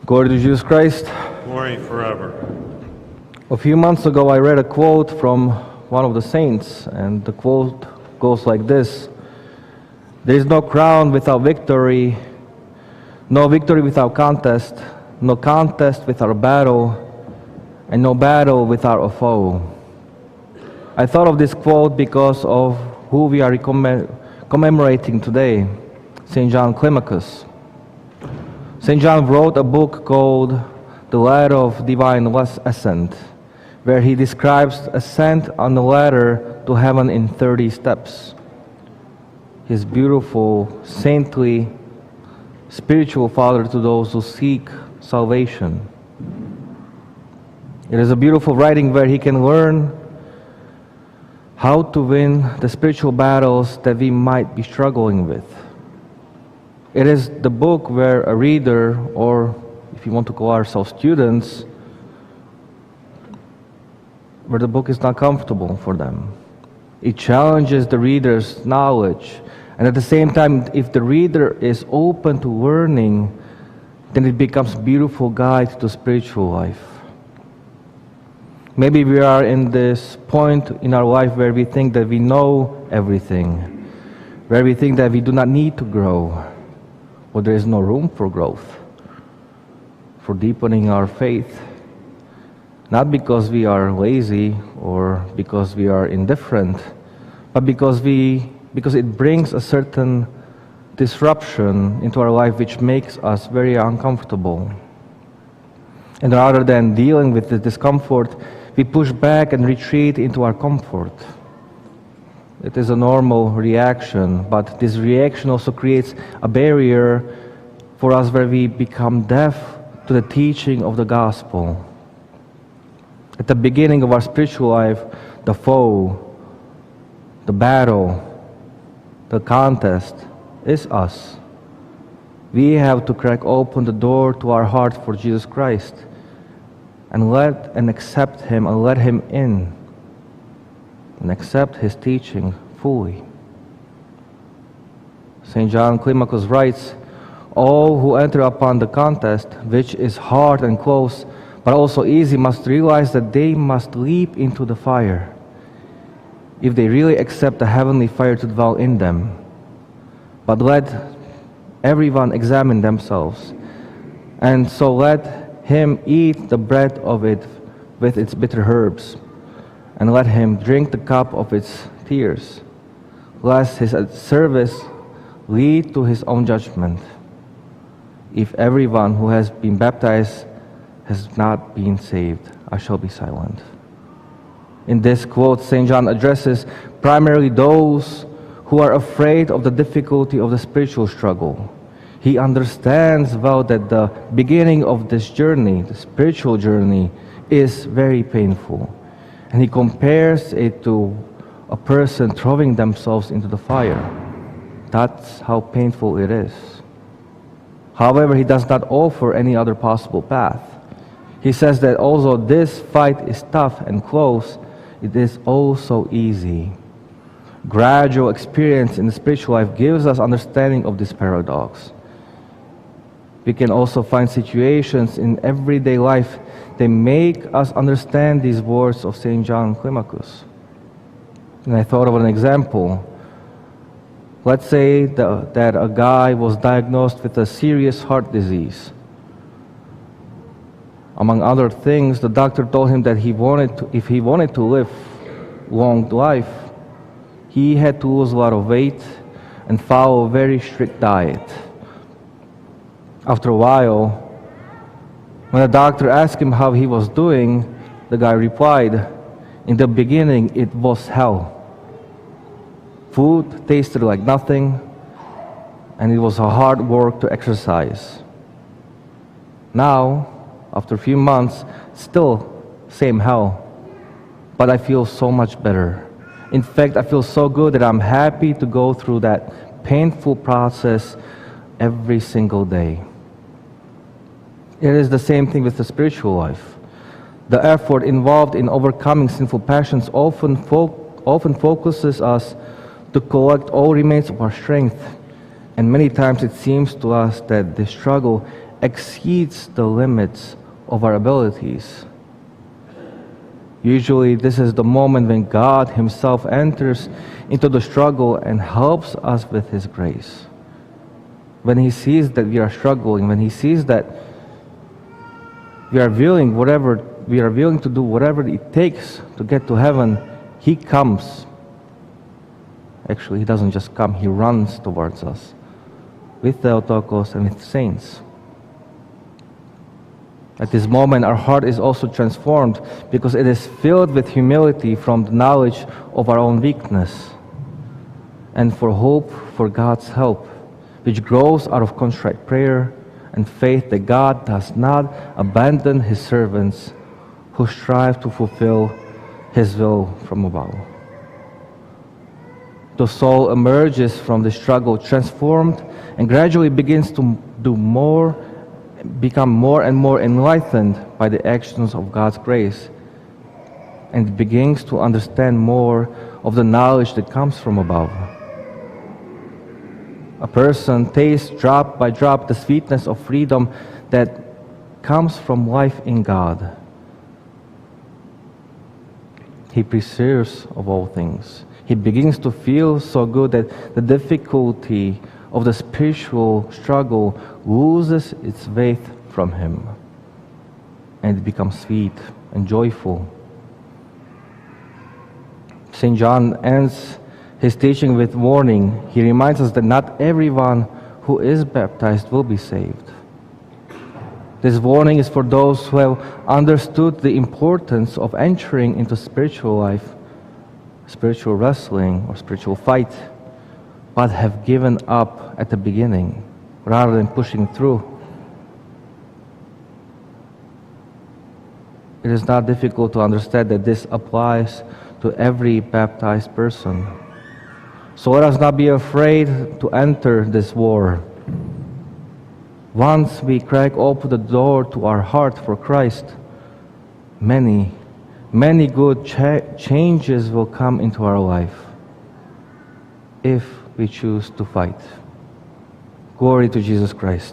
Glory to Jesus Christ. Glory forever. A few months ago, I read a quote from one of the saints, and the quote goes like this: "There is no crown without victory, no victory without contest, no contest without a battle, and no battle without a foe." I thought of this quote because of who we are commemorating today, St. John Climacus. St. John wrote a book called The Ladder of Divine Ascent, where he describes ascent on the ladder to heaven in 30 steps. His beautiful, saintly, spiritual father to those who seek salvation. It is a beautiful writing where he can learn how to win the spiritual battles that we might be struggling with. It is the book where a reader, or if you want to call ourselves students, where the book is not comfortable for them. It challenges the reader's knowledge, and at the same time, if the reader is open to learning, then it becomes a beautiful guide to spiritual life. Maybe we are in this point in our life where we think that we know everything, where we think that we do not need to grow, or there is no room for growth, for deepening our faith. Not because we are lazy or because we are indifferent, but because it brings a certain disruption into our life which makes us very uncomfortable. And rather than dealing with the discomfort, we push back and retreat into our comfort. It is a normal reaction, but this reaction also creates a barrier for us where we become deaf to the teaching of the gospel. At the beginning of our spiritual life, the foe, the battle, the contest is us. We have to crack open the door to our heart for Jesus Christ and accept Him and let Him in and accept His teaching fully. St. John Climacus writes, "All who enter upon the contest, which is hard and close, but also easy, must realize that they must leap into the fire if they really accept the heavenly fire to dwell in them. But let everyone examine themselves, and so let him eat the bread of it with its bitter herbs, and let him drink the cup of its tears, lest his service lead to his own judgment. If everyone who has been baptized has not been saved, I shall be silent." In this quote, St. John addresses primarily those who are afraid of the difficulty of the spiritual struggle. He understands well that the beginning of this journey, the spiritual journey, is very painful. And he compares it to a person throwing themselves into the fire. That's how painful it is. However, he does not offer any other possible path. He says that although this fight is tough and close, it is also easy. Gradual experience in the spiritual life gives us understanding of this paradox. We can also find situations in everyday life that make us understand these words of St. John Climacus. And I thought of an example. Let's say that a guy was diagnosed with a serious heart disease. Among other things, the doctor told him that if he wanted to live long life, he had to lose a lot of weight and follow a very strict diet. After a while, when the doctor asked him how he was doing, the guy replied, "In the beginning, it was hell. Food tasted like nothing, and it was a hard work to exercise. Now, after a few months, still same hell, but I feel so much better. In fact, I feel so good that I'm happy to go through that painful process every single day." It is the same thing with the spiritual life. The effort involved in overcoming sinful passions often focuses us to collect all remains of our strength, and many times it seems to us that the struggle exceeds the limits of our abilities. Usually, this is the moment when God Himself enters into the struggle and helps us with His grace. When He sees that we are struggling, when He sees that we are willing to do whatever it takes to get to heaven, He comes. Actually, He doesn't just come, He runs towards us with Theotokos and with saints. At this moment, our heart is also transformed because it is filled with humility from the knowledge of our own weakness and for hope for God's help, which grows out of contrite prayer and faith that God does not abandon His servants who strive to fulfill His will from above. The soul emerges from the struggle transformed and gradually begins to become more and more enlightened by the actions of God's grace, and begins to understand more of the knowledge that comes from above. A person tastes drop by drop the sweetness of freedom that comes from life in God. He perseveres of all things. He begins to feel so good that the difficulty of the spiritual struggle loses its weight from him, and it becomes sweet and joyful. St. John ends his teaching with warning. He reminds us that not everyone who is baptized will be saved. This warning is for those who have understood the importance of entering into spiritual life, spiritual wrestling, or spiritual fight, but have given up at the beginning rather than pushing through. It is not difficult to understand that this applies to every baptized person. So let us not be afraid to enter this war. Once we crack open the door to our heart for Christ, many good changes will come into our life if we choose to fight. Glory to Jesus Christ.